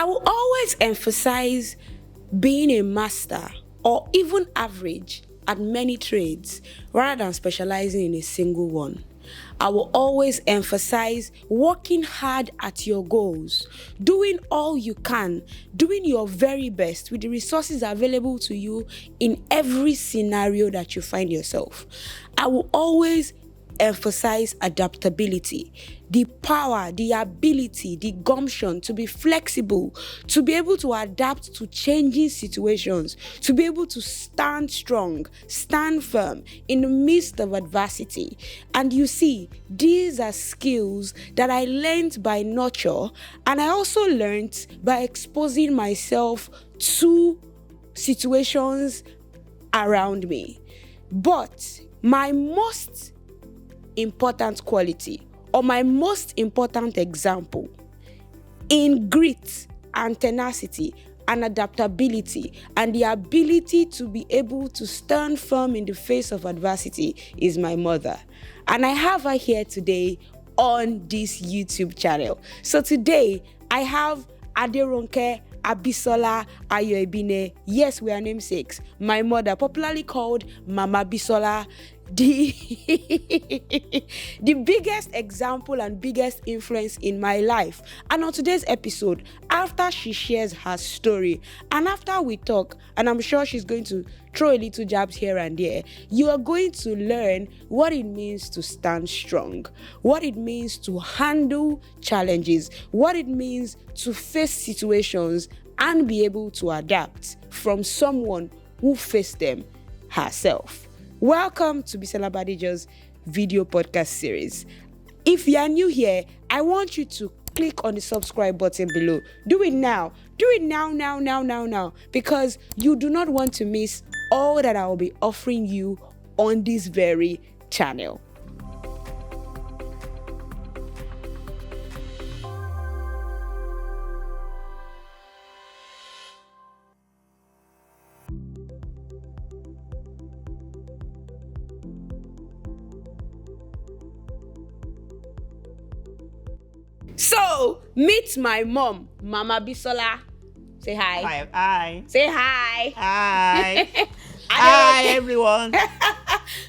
I will always emphasize being a master or even average at many trades rather than specializing in a single one. I will always emphasize working hard at your goals, doing all you can, doing your very best with the resources available to you in every scenario that you find yourself. I will always emphasize adaptability, the power, the ability, the gumption to be flexible, to be able to adapt to changing situations, to be able to stand strong, stand firm in the midst of adversity. And you see, these are skills that I learned by nurture, and I also learned by exposing myself to situations around me. But my most important quality or my most important example in grit and tenacity and adaptability and the ability to be able to stand firm in the face of adversity is my mother. And I have her here today on this YouTube channel. So today I have Aderonke Abisola Ayoebine. Yes, we are namesakes. My mother, popularly called Mama Bisola, the biggest example and biggest influence in my life. And on today's episode, after she shares her story and after we talk, and I'm sure she's going to throw a little jabs here and there, you are going to learn what it means to stand strong, what it means to handle challenges, what it means to face situations and be able to adapt from someone who faced them herself. Welcome to Bisola Badijo's video podcast series. If you are new here, I want you to click on the subscribe button below. Do it now. Do it now, because you do not want to miss all that I will be offering you on this very channel. So, meet my mom, Mama Bisola. Say hi. Hi. Say hi. Hi. Hi, everyone.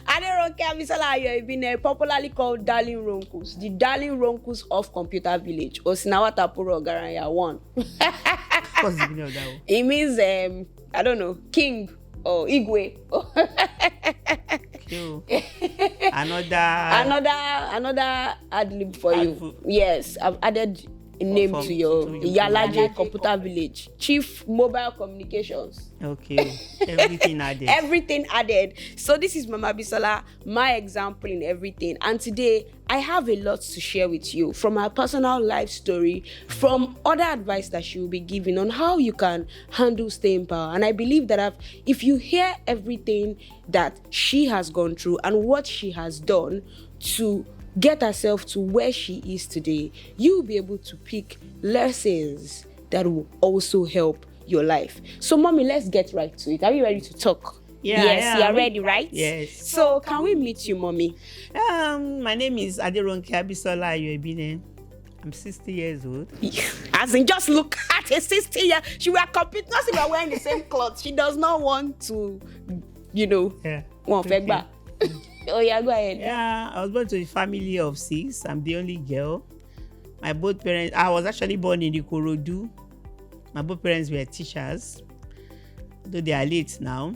Aderonke Abisola Ayoebine, popularly called Darling Ronkus, the Darling Ronkus of Computer Village, Osinawata Puro Garanya 1. What's the meaning of that one? It means, I don't know, king or Igwe. Cool. Another ad-lib for you. Yes, I've added a name to your Yalaje Computer Village. Chief Mobile Communications. Okay. Everything added. Everything added. So this is Mama Bisola, my example in everything. And today, I have a lot to share with you from her personal life story, from other advice that she will be giving on how you can handle staying power. And I believe that if you hear everything that she has gone through and what she has done to get herself to where she is today, you'll be able to pick lessons that will also help your life. So, Mommy, let's get right to it. Are you ready to talk? Yeah, yes, you are ready, right? Yes. So, can we meet you, Mommy? My name is Aderonke Abisola Ayoebine. I'm 60 years old. As in, just look at her 60 years. She will compete, not if we're wearing the same clothes. She does not want to, Okay. Oh, yeah, go ahead. Yeah, I was born to a family of 6. I'm the only girl. My both parents, I was actually born in Ikorodu. My both parents were teachers, though they are late now.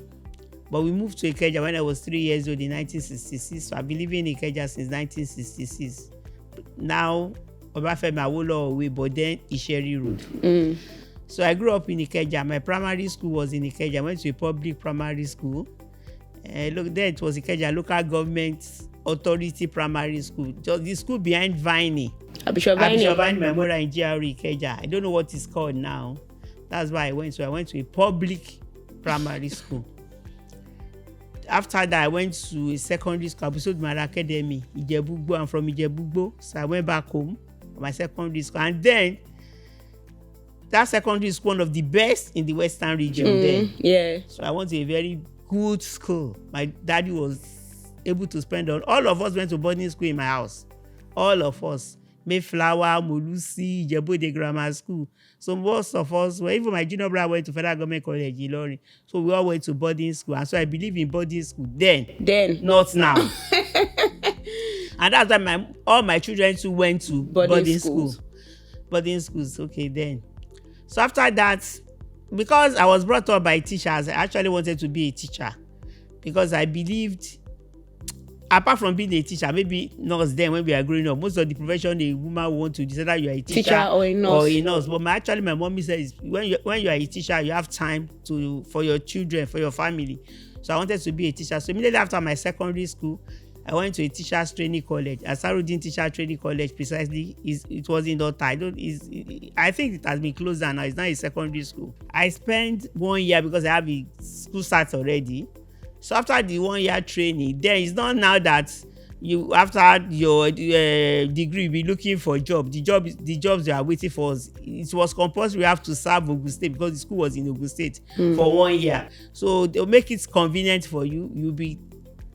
But we moved to Ikeja when I was 3 years old in 1966. So I've been living in Ikeja since 1966. Now, Obafemi Awolowo away, but then Isheri Road. So I grew up in Ikeja. My primary school was in Ikeja. I went to a public primary school. Look, there it was Ikeja Local Government Authority Primary School. Just the school behind Viney. Abishovani Memorial in GRA Ikeja. I don't know what it's called now. That's why I went. So I went to a public primary school. After that, I went to a secondary school, Abusod Mara Academy, Ijebugbo. I'm from Ijebugbo. So I went back home for my secondary school. And then, that secondary school, one of the best in the Western region then. Yeah. So I went to a very good school. My daddy was able to spend on. All of us went to boarding school in my house. All of us. Mayflower, Molusi, Ijebu Grammar School. So most of us, well, even my junior brother went to Federal Government College in Ilorin. So we all went to boarding school. And so I believe in boarding school then. Not now. And that's why all my children too went to boarding school. Boarding schools, okay, then. So after that, because I was brought up by teachers, I actually wanted to be a teacher. Because I believed, apart from being a teacher, maybe nurse then when we are growing up, most of the profession a woman will want to decide that you are a teacher or a nurse. But my mommy says when you are a teacher, you have time for your children, for your family. So I wanted to be a teacher. So immediately after my secondary school, I went to a teachers training college. Asarudin Teacher Training College, precisely. It was in Dota. I think it has been closed down now. It's not a secondary school. I spent 1 year because I have a school start already. So after the 1 year training, then it's not now that you after your degree you'll be looking for a job. The jobs they are waiting for us. It was compulsory. We have to serve Ogun State because the school was in Ogun State for 1 year. So they'll make it convenient for you. You'll be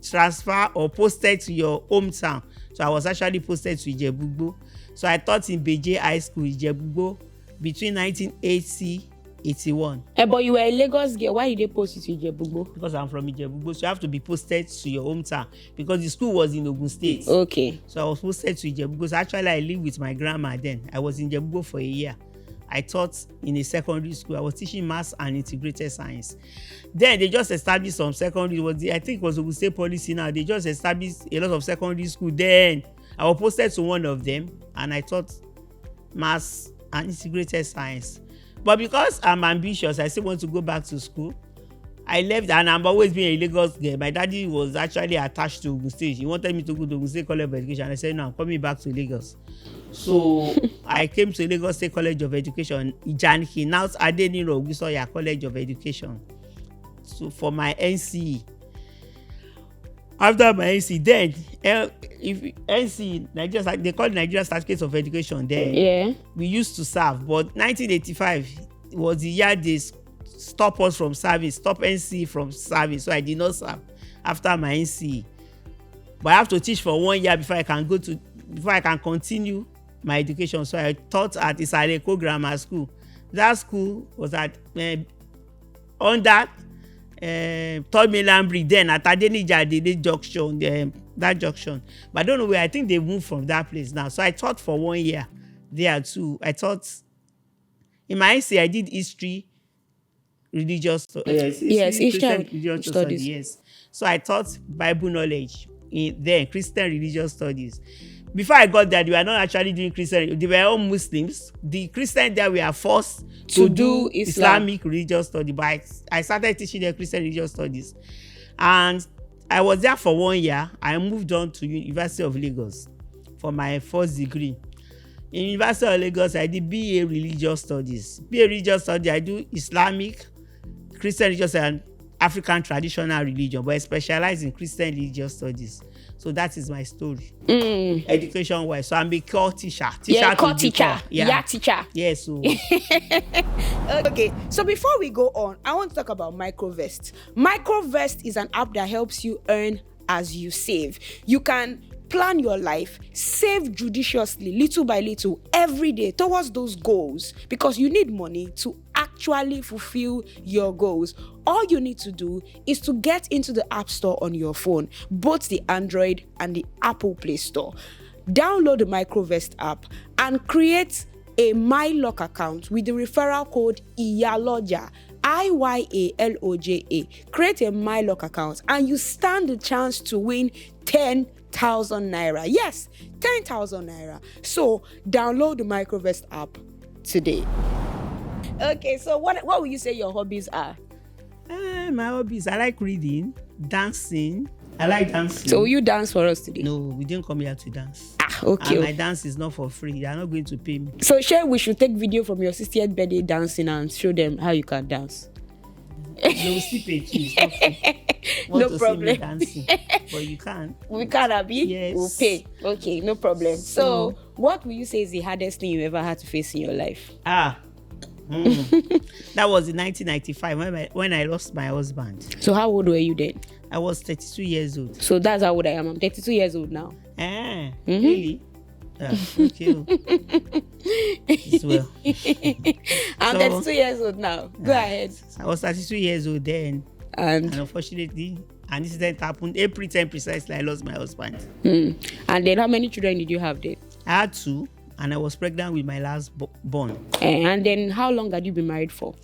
transferred or posted to your hometown. So I was actually posted to Ijebu. So I taught in Beje High School, Ijebu, between 1980-81. But you were a Lagos girl. Why did they post you to Ijebu? Because I'm from Ijebu, so you have to be posted to your hometown because the school was in Ogun State. Okay. So I was posted to Ijebu. So actually I lived with my grandma then. I was in Ijebu for a year. I taught in a secondary school. I was teaching maths and integrated science. Then they just established some secondary. I think it was Ogun State policy now. They just established a lot of secondary school. Then I was posted to one of them and I taught maths and integrated science. But because I'm ambitious, I still want to go back to school. I left and I've always been a Lagos girl. My daddy was actually attached to Ogun State. He wanted me to go to Ogun State College of Education. I said, no, I'm coming back to Lagos. So I came to Lagos State College of Education, Ijaniki, now it's Adeniro Ogusoya College of Education. So for my NCE. After my NCE, then if NCE, Nigeria, they call it Nigeria Certificate of Education. Then we used to serve, but 1985 was the year they stop us from service, stop NCE from service. So I did not serve after my NCE. But I have to teach for 1 year before I can continue my education. So I taught at Isaleko Grammar School. That school was at under Third Mainland Bridge, then at Adenija Junction, that junction. But I don't know where. I think they moved from that place now. So I taught for 1 year there too. I taught in my NCE, I did history, religious studies. History religious studies. Yes. So I taught Bible knowledge in Christian religious studies. Before I got there, they were not actually doing Christian. They were all Muslims. The Christians there were forced to do Islamic religious studies. But I started teaching them Christian religious studies. And I was there for 1 year. I moved on to University of Lagos for my first degree. In University of Lagos, I did BA Religious Studies. BA Religious Studies, I do Islamic, Christian religious and African traditional religion, but I specialize in Christian religious studies. So that is my story. Education-wise. So I'm a core teacher. Teacher. Teacher. Yeah, so. Okay, so before we go on, I want to talk about Microvest. Microvest is an app that helps you earn as you save. You can plan your life, save judiciously, little by little, every day towards those goals, because you need money to actually fulfill your goals. All you need to do is to get into the App Store on your phone, both the Android and the Apple Play Store. Download the Microvest app and create a MyLock account with the referral code IYALOJA, IYALOJA. Create a MyLock account and you stand the chance to win 10,000 naira. Yes, 10,000 naira. So download the Microvest app today. Okay, so what will you say your hobbies are? My hobbies, I like reading, dancing. I like dancing. So will you dance for us today? No, we didn't come here to dance. Okay. And my dance is not for free. They are not going to pay me. So sure, we should take video from your 60th birthday dancing and show them how you can dance. They will still pay you. It's not free. No problem. See me dancing, but you can't. We can, Abi? Yes. We'll pay. Okay, no problem. So what will you say is the hardest thing you ever had to face in your life? That was in 1995 when I lost my husband. So how old were you then? I was 32 years old. So that's how old I am. I'm 32 years old now. Really? Yeah, okay. As well. I'm So 32 years old now. Go ahead. I was 32 years old then, and And unfortunately, an incident happened April 10 precisely. I lost my husband. and then how many children did you have then? I had two, and I was pregnant with my last born. And then how long had you been married for?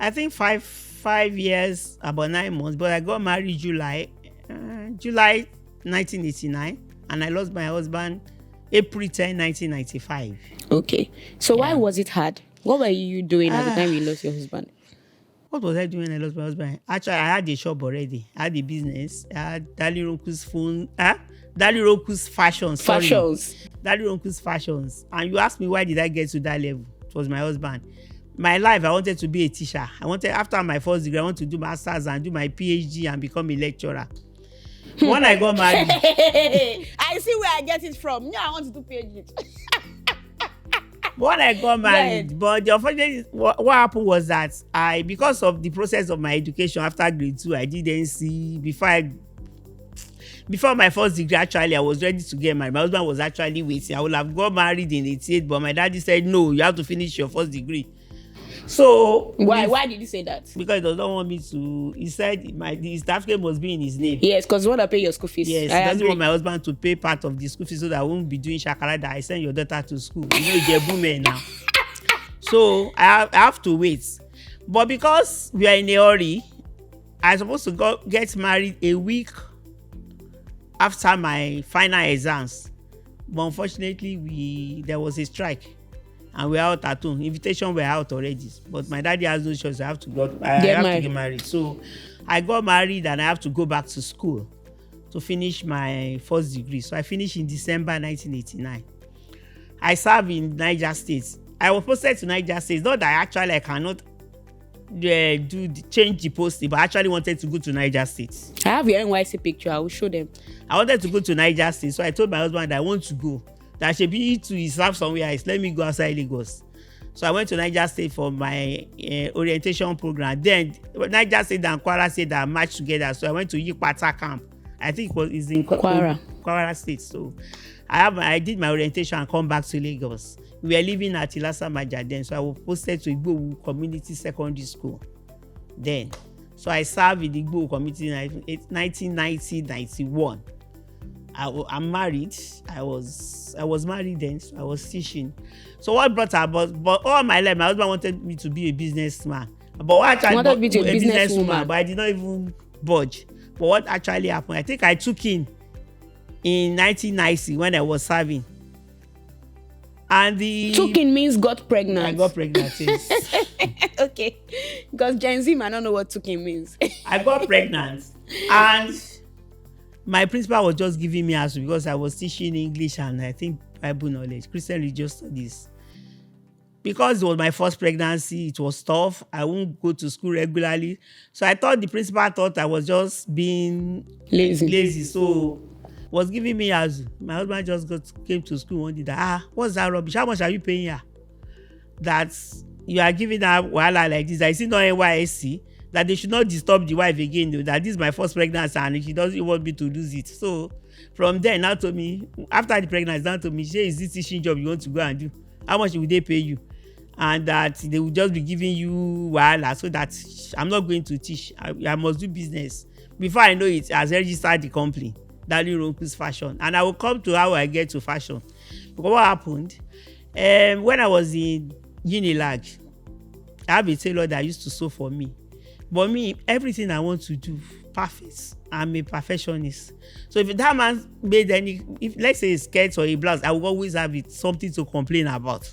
I think 5 years, about 9 months. But I got married July 1989, and I lost my husband April 10, 1995. Okay. So why was it hard? What were you doing at the time you lost your husband? What was I doing when I lost my husband? Actually, I had a shop already. I had a business. I had Dali Ronku's phone. Dali Ronku's fashions. Fashions. Dali Ronku's fashions. And you asked me, why did I get to that level? It was my husband. My life, I wanted to be a teacher. After my first degree, I want to do masters and do my PhD and become a lecturer. When I got married, I see where I get it from. No, I want to do PhD. when I got married, but the unfortunate what happened was that because of the process of my education after grade 2, I didn't see before my first degree. Actually, I was ready to get married. My husband was actually waiting. I would have got married in 88, but my daddy said no, you have to finish your first degree. So why did he say that? Because he does not want me to. He said the certificate must be in his name. Yes, because you want to pay your school fees. Yes, he doesn't want my husband to pay part of the school fees, so that I won't be doing shakara that I send your daughter to school. You know, you're a boomer now. So I have to wait. But because we are in a hurry, I'm supposed to get married a week after my final exams. But unfortunately, there was a strike. And we're out at home. Invitation were out already. But my daddy has no choice. I have to get married. So I got married and I have to go back to school to finish my first degree. So I finished in December 1989. I served in Niger State. I was posted to Niger State. Not that I cannot change the posting, but I actually wanted to go to Niger State. I have your NYC picture. I will show them. I wanted to go to Niger State. So I told my husband that I want to go. That should be to serve somewhere else. Let me go outside Lagos. So I went to Niger State for my orientation program. Then Niger State and Kwara State that matched together. So I went to Yipata camp. I think it's in Kwara State. So I did my orientation and come back to Lagos. We were living at Ilasa Maja then. So I was posted to Igbo Community Secondary School then. So I served in the Igbo Community in 1990-91. I'm married. I was married then. So I was teaching. So what brought about? But all my life, my husband wanted me to be a businessman. But what actually wanted me to be a businesswoman. But I did not even budge. But what actually happened? I think I took in 1990 when I was serving. And took in means got pregnant. I got pregnant. Yes. Okay, because Gen Z might not know what took in means. I got pregnant, and my principal was just giving me answer because I was teaching English and I think Bible knowledge, Christian religious studies. Because it was my first pregnancy, it was tough. I won't go to school regularly. So I thought the principal thought I was just being lazy. So was giving me as my husband just came to school one day that, what's that rubbish? How much are you paying her? That you are giving her wahala like this. I see no NYSC. That they should not disturb the wife again, though, that this is my first pregnancy and she doesn't want me to lose it. So from there, now told me, after the pregnancy, now told me, is this teaching job you want to go and do? How much will they pay you? And that they will just be giving you wahala, so that I'm not going to teach. I must do business. Before I know it, I has registered the company, Dali Ronku's Fashion. And I will come to how I get to fashion. Because what happened, when I was in Unilag, I have a tailor that used to sew for me. But me, everything I want to do, perfect. I'm a perfectionist. So if that man made let's say a skirt or a blouse, I will always have something to complain about.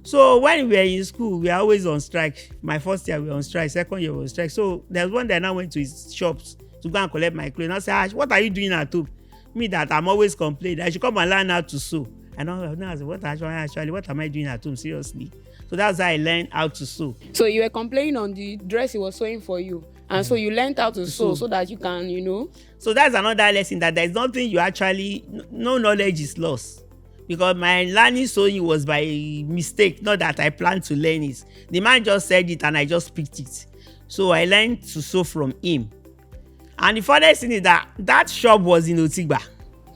So when we were in school, we were always on strike. My first year we were on strike, second year we were on strike. So there's one day I now went to his shops to go and collect my clothes. And I said, what are you doing at home? Me that I'm always complaining. I should come and learn how to sew. And I said, what am I doing at home? Seriously. So that's how I learned how to sew. So you were complaining on the dress he was sewing for you. And so you learned how to sew so that you can, So that's another lesson, that there's nothing no knowledge is lost. Because my learning sewing was by mistake, not that I planned to learn it. The man just said it and I just picked it. So I learned to sew from him. And the funniest thing is that shop was in Otigba.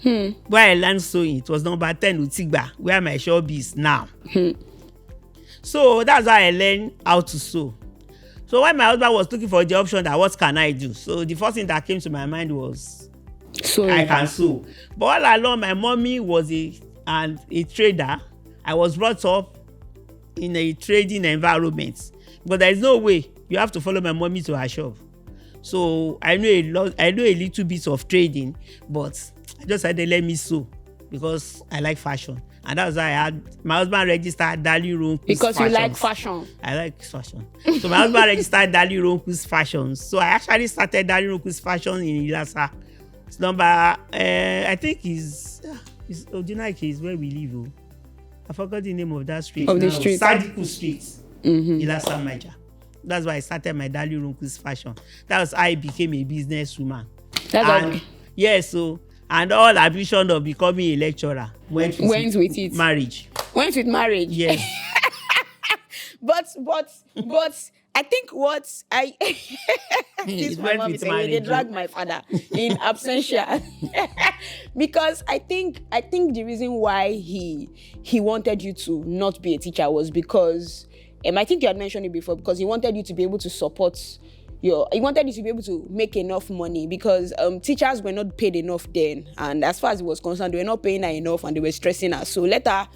Where I learned sewing, it was number 10 Utigba, where my shop is now. So that's why I learned how to sew. So when my husband was looking for the option that what can I do, so the first thing that came to my mind was I can sew. But all along, my mommy was a trader. I was brought up in a trading environment, but there is no way you have to follow my mommy to her shop. So I know a little bit of trading, but I just had to let me sew because I like fashion. And that's why I had my husband registered Dali Ronku's Because Fashions. you like fashion. I like fashion. So my husband registered Dali Ronku's Fashions. So I actually started Dali Ronku's Fashion in Ilasa. It's number, I think is Odinaike is where we live. Oh. I forgot the name of that street. Of the street. Sadiku Street. Ilasa Maja. That's why I started my Dali Ronku's Fashion. That was how I became a businesswoman. So and all ambition of becoming a lecturer went with it. Marriage. Went with marriage. Yes. but I think what I this my mom is saying, they drag my father in absentia. Because I think the reason why he wanted you to not be a teacher was because I think you had mentioned it before, because he wanted you to be able to support he wanted you to be able to make enough money, because teachers were not paid enough then, and as far as he was concerned, they were not paying her enough and they were stressing her. So let her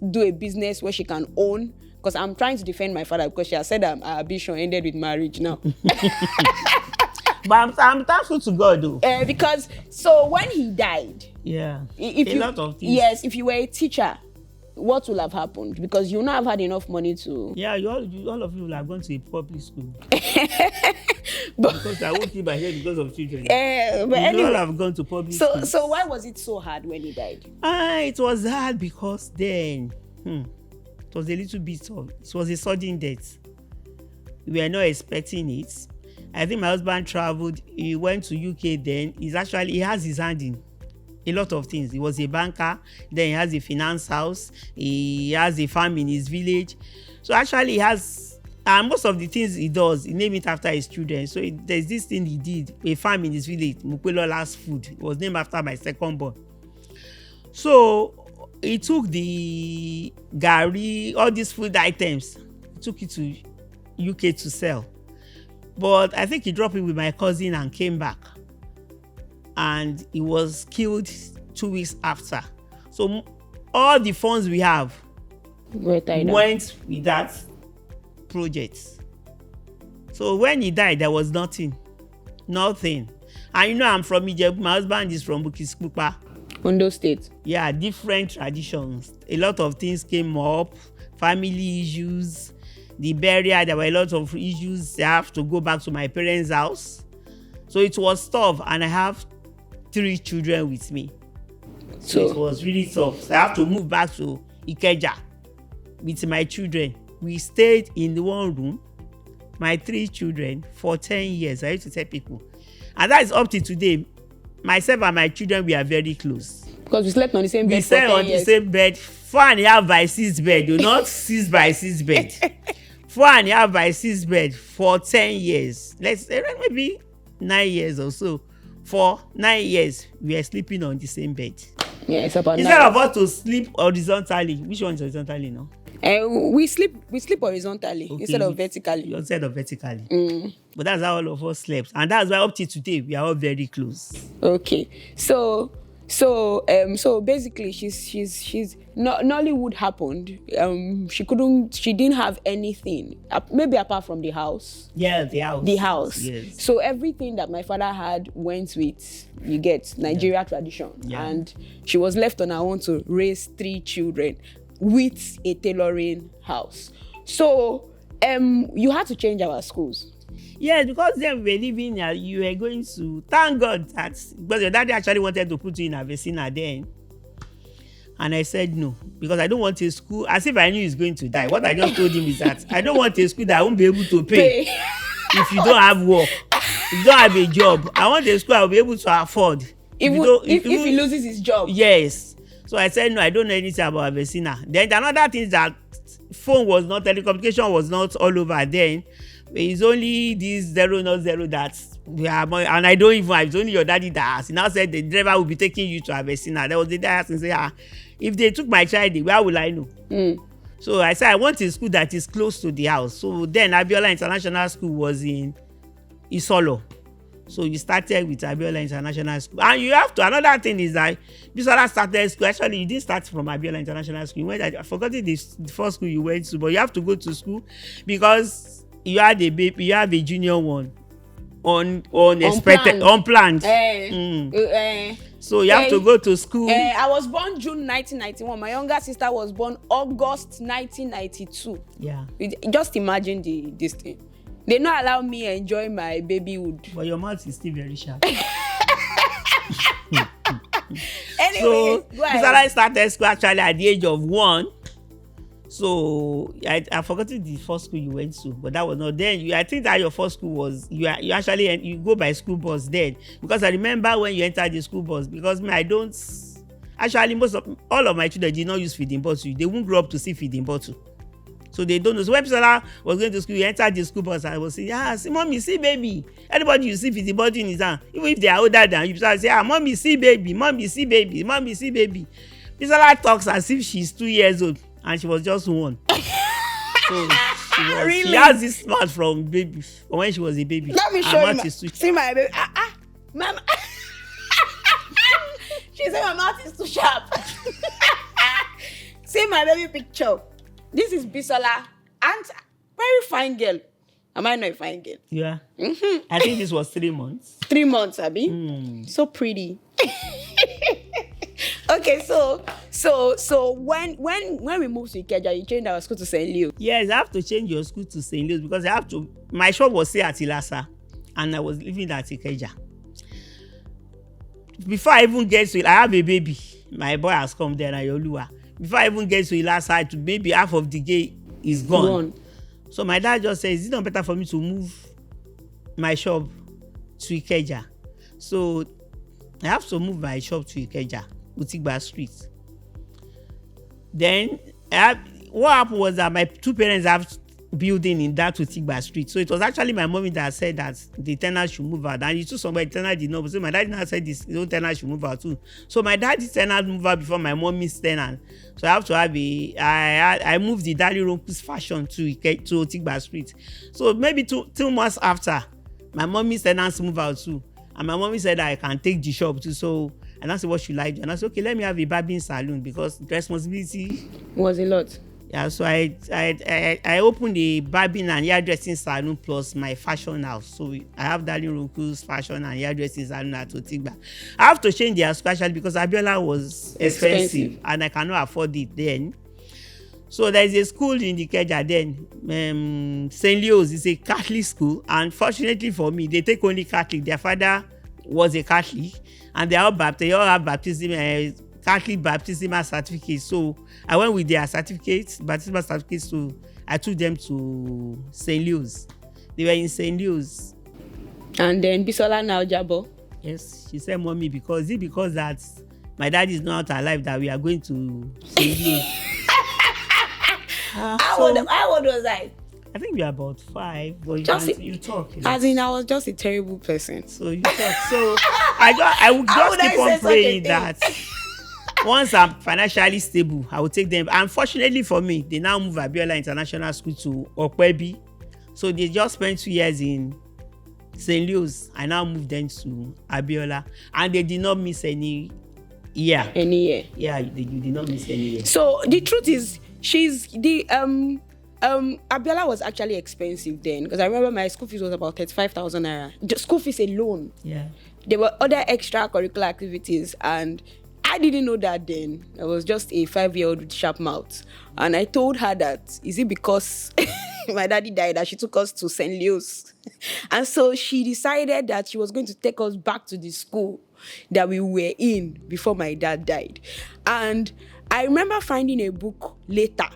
do a business where she can own, because I'm trying to defend my father because she has said her ambition ended with marriage now. But I'm thankful to God though. Because so when he died, lot of things. Yes, if you were a teacher, what will have happened? Because you will not have had enough money to. Yeah, all of you will have gone to a public school. Because I won't keep my head because of children. But anyway, all have gone to public school. So why was it so hard when he died? It was hard because then it was a little bit it was a sudden death. We were not expecting it. I think my husband traveled. He went to UK then. He has his hand in a lot of things. He was a banker. Then he has a finance house. He has a farm in his village. So actually he has, and most of the things he does, he named it after his children. So there's this thing he did, a farm in his village, Mupelola's Food. It was named after my second born. So he took the gari, all these food items, took it to UK to sell. But I think he dropped it with my cousin and came back. And he was killed 2 weeks after. So all the funds we have went with that project. So when he died, there was nothing. And I'm from Ijebu. My husband is from Bukiskupa. Ondo State. Yeah, different traditions. A lot of things came up, family issues, the burial, there were a lot of issues. I have to go back to my parents' house. So it was tough, and I have 3 children with me. So it was really tough. So I have to move back to Ikeja with my children. We stayed in one room, my 3 children, for 10 years. I used to tell people. And that is up to today. Myself and my children, we are very close. Because we slept on the same bed. We slept on the same bed. 4.5 by 6 bed, not 6 by 6 bed. 4.5 by 6 bed for 10 years. Let's say maybe 9 years or so. For 9 years, we are sleeping on the same bed. Yeah, it's about instead of us to sleep horizontally. Which one is horizontally now? We sleep horizontally instead of vertically. Instead of vertically. But that's how all of us slept, and that's why up till today we are all very close. Okay, so basically, she's Nollywood happened. She didn't have anything, maybe apart from the house. Yeah, the house. The house. Yes. So everything that my father had went with, you get, Nigeria tradition. Yeah. And she was left on her own to raise 3 children with a tailoring house. So you had to change our schools. Yeah, because then we were living, you were going to, thank God that, because your daddy actually wanted to put you in Avesina then. And I said no, because I don't want a school, as if I knew he's going to die. What I just told him is that I don't want a school that I won't be able to pay if you don't have work, if you don't have a job. I want a school I will be able to afford. If he loses his job. Yes. So I said, no, I don't know anything about Avesina. Then another thing is that telecommunication was not all over then. It's only this 0 not 0 that we are more, and I don't even, it's only your daddy that asked. He now said the driver will be taking you to Avesina. There was the day I asked and say, if they took my child, where will I know? So I said I want a school that is close to the house. So then Abiola International School was in Isolo. So you started with Abiola International School. And you have to, another thing is that Bisola started school. Actually, you didn't start from Abiola International School. You went, I forgot the first school you went to, but you have to go to school because you had a baby, you have a junior one unexpected, unplanned. So you have to go to school. I was born June 1991. My younger sister was born August 1992. Yeah. Just imagine this thing. They not allow me enjoy my babyhood. But your mouth is still very sharp. Anyway, so I started school actually at the age of 1. So I forgot the first school you went to, but that was not then. I think that your first school was you actually you go by school bus then, because I remember when you entered the school bus, because I don't actually all of my children did not use feeding bottle. They won't grow up to see feeding bottle, so they don't know. So when Bisola was going to school, you entered the school bus. I was saying, see mommy, see baby. Anybody you see feeding bottle in his hand, even if they are older than you, Bisola say, mommy, see baby, mommy, see baby, mommy, see baby. Bisola talks as if she's 2 years old. And she was just 1. So really? She has this mouth from when she was a baby. Let me show you. See my baby. Mama. She said my mouth is too sharp. See my baby picture. This is Bisola, and very fine girl. Am I not a fine girl? Yeah. I think this was 3 months. 3 months, Abi. So pretty. Okay, so when we moved to Ikeja, you changed our school to St. Leo. Yes, I have to change your school to St. Leo's because I have to. My shop was still at Ilasa, and I was living at Ikeja. Before I even get to, I have a baby. My boy has come there, Ayoluwa. Before I even get to Ilasa, maybe half of the gate is gone. So my dad just says, "Is it not better for me to move my shop to Ikeja?" So I have to move my shop to Ikeja, Utigba Street. Then what happened was that my 2 parents have building in that Utigba Street. So it was actually my mommy that said that the tenant should move out. And it took somebody, the tenant did not. So my dad now said his own tenant should move out too. So my dad's tenant moved out before my mommy's tenant. So I have to have I moved the Daddy Ronku's fashion to Utigba Street. So maybe 2 months after, my mommy's tenants moved out too. And my mommy said that I can take the shop too. So, and I said, what should I do? And I said, okay, let me have a barbing salon because the responsibility was a lot. Yeah, so I opened a barbing and hairdressing salon plus my fashion house. So I have Darling Ronku's fashion and hairdressing salon at Otigba. I have to change the special because Abiola was expensive and I cannot afford it then. So there is a school in Ikeja then, St. Leo's is a Catholic school, and fortunately for me, they take only Catholic. Their father was a Catholic, and they all have baptism, Catholic baptismal certificates. So I went with their baptismal certificates. So I took them to St. Leo's. They were in St. Leo's. And then Bisola now Jabo. Yes, she said, "Mommy, because that my dad is not alive that we are going to St. Leo's." How old was I? I think we are about 5, but you talk. As in, I was just a terrible person. So you talk. So I would just keep on praying that once I'm financially stable, I will take them. Unfortunately for me, they now move Abiola International School to Okwebi. So they just spent 2 years in St. Leo's. I now moved them to Abiola, and they did not miss any year. Yeah, they did not miss any year. So the truth is, she's the Abiola was actually expensive then, because I remember my school fees was about 35,000 naira. Just school fees alone. Yeah. There were other extracurricular activities, and I didn't know that then. I was just a 5-year-old with sharp mouth, and I told her that, is it because my daddy died that she took us to St. Leo's? And so she decided that she was going to take us back to the school that we were in before my dad died. And I remember finding a book later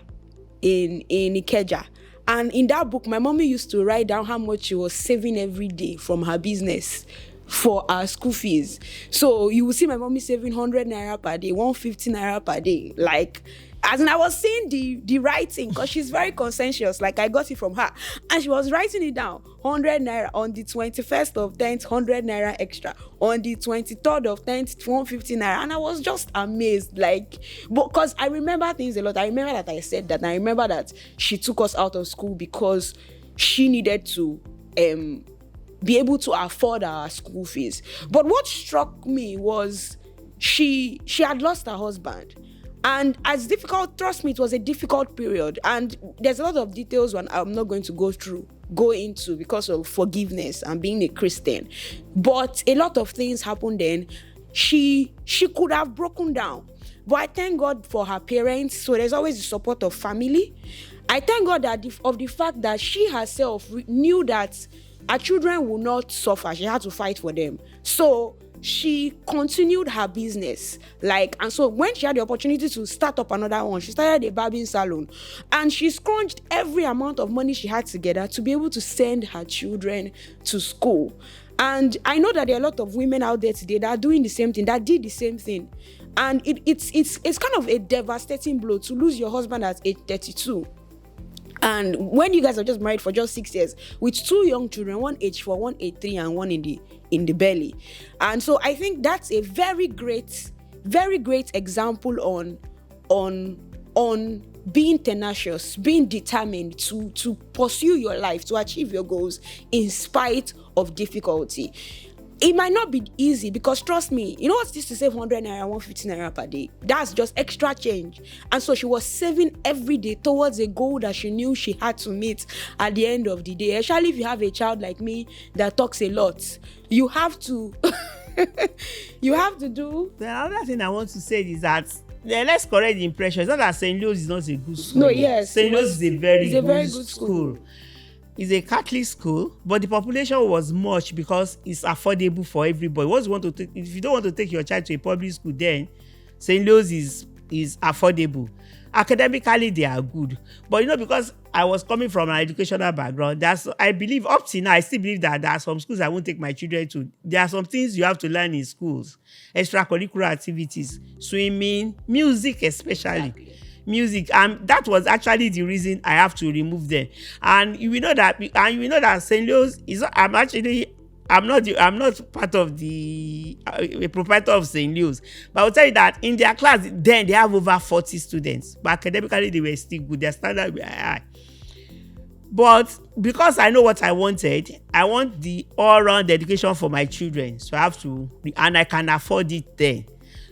in Ikeja. And in that book, my mommy used to write down how much she was saving every day from her business for our school fees. So you will see my mommy saving 100 naira per day, 150 naira per day. Like, As in, I was seeing the writing, because she's very conscientious. Like, I got it from her, and she was writing it down. 100 naira on the 21st of 10th, 100 naira extra on the 23rd of 10th, 150 naira. And I was just amazed, like, because I remember things a lot. I remember that I said that. And I remember that she took us out of school because she needed to be able to afford our school fees. But what struck me was she had lost her husband. And as difficult, trust me, it was a difficult period. And there's a lot of details when I'm not going to go into because of forgiveness and being a Christian. But a lot of things happened then. She could have broken down. But I thank God for her parents. So there's always the support of family. I thank God that of the fact that she herself knew that her children will not suffer. She had to fight for them. So she continued her business, and so when she had the opportunity to start up another one, she started a barbing salon, and she scrunched every amount of money she had together to be able to send her children to school. And I know that there are a lot of women out there today that are doing the same thing, that did the same thing, and it's kind of a devastating blow to lose your husband at age 32. And when you guys are just married for just 6 years with 2 young children, one age 4, one age 3, and one in the belly. And so I think that's a very great example on being tenacious, being determined to pursue your life, to achieve your goals in spite of difficulty. It might not be easy, because trust me, you know what's this to save 100 naira, 150 naira per day? That's just extra change. And so she was saving every day towards a goal that she knew she had to meet at the end of the day. Especially if you have a child like me that talks a lot, you have to do. The other thing I want to say is that let's correct the impression. It's not that St. Louis is not a good school. No, yes. St. Louis is a very good school. It's a Catholic school, but the population was much because it's affordable for everybody. If you don't want to take your child to a public school, then St. Louis is affordable. Academically, they are good. But because I was coming from an educational background, I believe up to now, I still believe that there are some schools I won't take my children to. There are some things you have to learn in schools. Extracurricular activities, swimming, music especially. Exactly. Music, and that was actually the reason I have to remove them. And you will know that St. Louis is. I'm not part of the proprietor of St. Louis, but I'll tell you that in their class then they have over 40 students, but academically they were still good. Their standard were high. But because I know what I wanted, I want the all-round education for my children, so I have to, and I can afford it then.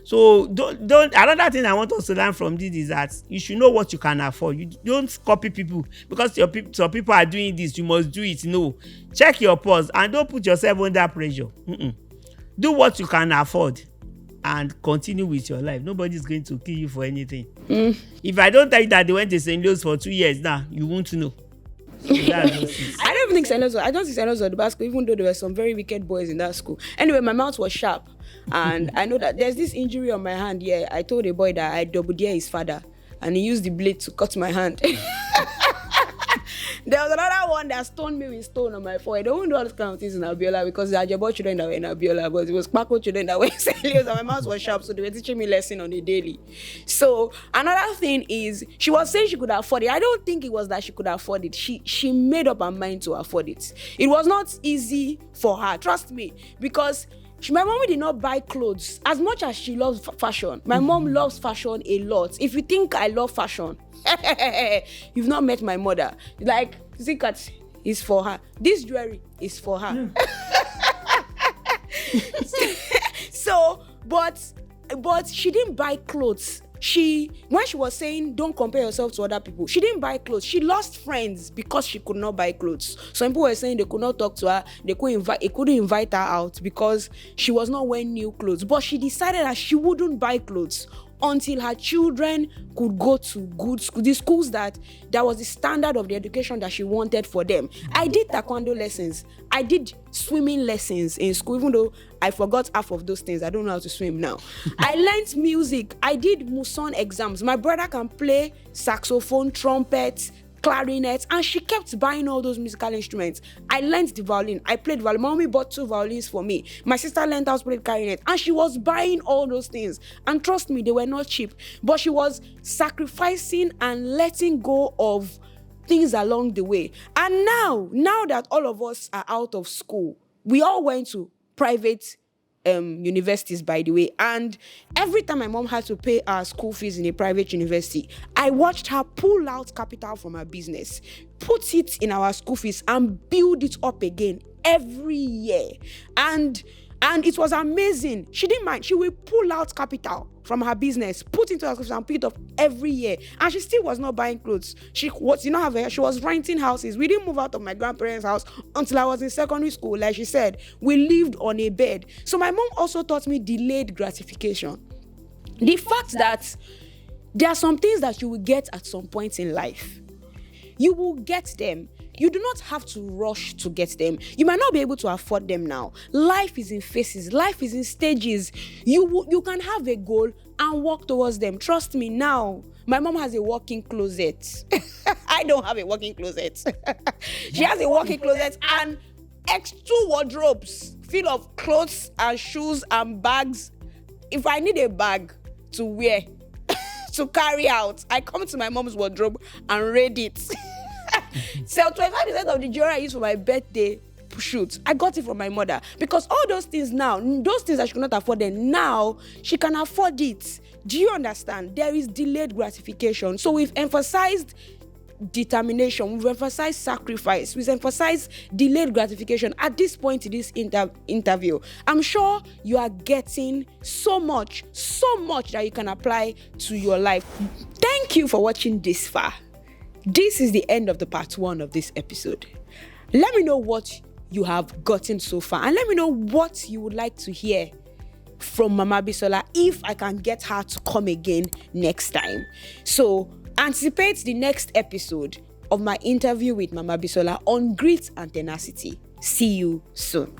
So don't another thing I want us to learn from this is that you should know what you can afford. You don't copy people because some people are doing this, you must do it. No, check your pulse and don't put yourself under pressure. Do what you can afford and continue with your life. Nobody's going to kill you for anything. If I don't tell you that they went to St. Louis for 2 years now, you won't know. So I don't think St. Louis. I don't think St. Louis was the best school, even though there were some very wicked boys in that school. Anyway, my mouth was sharp, and I know that there's this injury on my hand. Yeah, I told a boy that I double dare his father, and he used the blade to cut my hand. There was another one that stoned me with stone on my forehead. They won't do all these kind of things in Abiola because they are Ajabo children that were in Abiola, but it was Kpako children that were in St. Louis, and my mouth was sharp, so they were teaching me lesson on a daily. So another thing is, she was saying she could afford it. I don't think it was that she could afford it. She made up her mind to afford it. It was not easy for her, trust me, because my mom did not buy clothes as much as she loves fashion. My mom loves fashion a lot. If you think I love fashion, you've not met my mother. Like, Zikat is for her. This jewelry is for her. So, but she didn't buy clothes. When she was saying don't compare yourself to other people, she didn't buy clothes. She lost friends because she could not buy clothes. Some people were saying they could not talk to her, they couldn't invite her out because she was not wearing new clothes. But she decided that she wouldn't buy clothes until her children could go to good school, the schools that was the standard of the education that she wanted for them. I did taekwondo lessons. I did swimming lessons in school, even though I forgot half of those things. I don't know how to swim now. I learned music. I did Muson exams. My brother can play saxophone, trumpet, clarinet, and she kept buying all those musical instruments. I learned the violin. I played violin. Mommy bought 2 violins for me. My sister learned how to play clarinet, and she was buying all those things. And trust me, they were not cheap. But she was sacrificing and letting go of things along the way. And now that all of us are out of school, we all went to private universities, by the way, and every time my mom had to pay our school fees in a private university, I watched her pull out capital from her business, put it in our school fees, and build it up again every year. And it was amazing. She didn't mind. She will pull out capital from her business, put into her school fees, and put it up every year. And she still was not buying clothes. She was renting houses. We didn't move out of my grandparents' house until I was in secondary school. Like she said, we lived on a bed. So my mom also taught me delayed gratification. The fact that there are some things that you will get at some point in life. You will get them. You do not have to rush to get them. You might not be able to afford them now. Life is in phases. Life is in stages. You can have a goal and work towards them. Trust me now. My mom has a walk-in closet. I don't have a walk-in closet. She has a walk-in closet and 2 wardrobes full of clothes and shoes and bags. If I need a bag to wear, to carry out, I come to my mom's wardrobe and raid it. So 25% of the jewelry I use for my birthday shoot, I got it from my mother, because all those things now, those things that she could not afford then, now she can afford it. Do you understand? There is delayed gratification. So we've emphasized determination, we've emphasized sacrifice, we've emphasized delayed gratification at this point in this interview. I'm sure you are getting so much that you can apply to your life. Thank you for watching this far. This is the end of the part 1 of this episode. Let me know what you have gotten so far, and let me know what you would like to hear from Mama Bisola, if I can get her to come again next time. So anticipate the next episode of my interview with Mama Bisola on grit and tenacity. See you soon.